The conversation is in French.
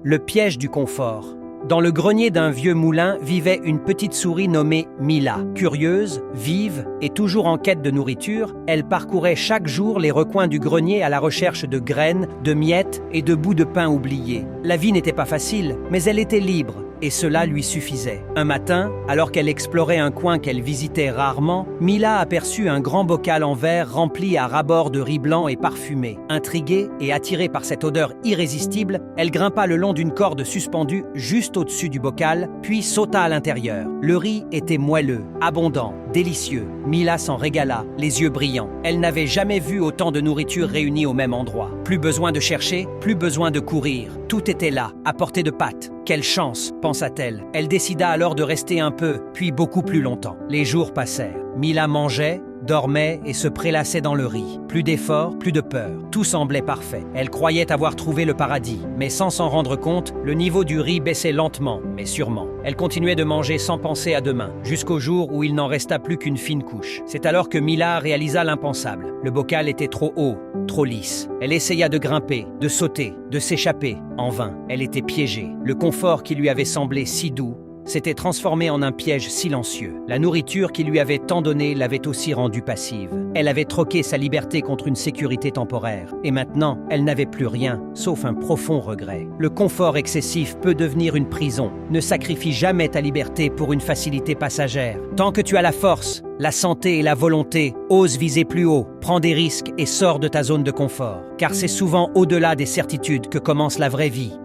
Le piège du confort. Dans le grenier d'un vieux moulin vivait une petite souris nommée Mila. Curieuse, vive et toujours en quête de nourriture, elle parcourait chaque jour les recoins du grenier à la recherche de graines, de miettes et de bouts de pain oubliés. La vie n'était pas facile, mais elle était libre. Et cela lui suffisait. Un matin, alors qu'elle explorait un coin qu'elle visitait rarement, Mila aperçut un grand bocal en verre rempli à ras-bord de riz blanc et parfumé. Intriguée et attirée par cette odeur irrésistible, elle grimpa le long d'une corde suspendue juste au-dessus du bocal, puis sauta à l'intérieur. Le riz était moelleux, abondant, délicieux. Mila s'en régala, les yeux brillants. Elle n'avait jamais vu autant de nourriture réunie au même endroit. Plus besoin de chercher, plus besoin de courir. Tout était là, à portée de patte. Quelle chance, pensa-t-elle. Elle décida alors de rester un peu, puis beaucoup plus longtemps. Les jours passèrent. Mila mangeait, dormait et se prélassait dans le riz. Plus d'efforts, plus de peur. Tout semblait parfait. Elle croyait avoir trouvé le paradis. Mais sans s'en rendre compte, le niveau du riz baissait lentement, mais sûrement. Elle continuait de manger sans penser à demain, jusqu'au jour où il n'en resta plus qu'une fine couche. C'est alors que Mila réalisa l'impensable. Le bocal était trop haut, trop lisse. Elle essaya de grimper, de sauter, de s'échapper. En vain, elle était piégée. Le confort qui lui avait semblé si doux s'était transformé en un piège silencieux. La nourriture qui lui avait tant donné l'avait aussi rendue passive. Elle avait troqué sa liberté contre une sécurité temporaire. Et maintenant, elle n'avait plus rien, sauf un profond regret. Le confort excessif peut devenir une prison. Ne sacrifie jamais ta liberté pour une facilité passagère. Tant que tu as la force, la santé et la volonté, ose viser plus haut, prends des risques et sors de ta zone de confort. Car c'est souvent au-delà des certitudes que commence la vraie vie.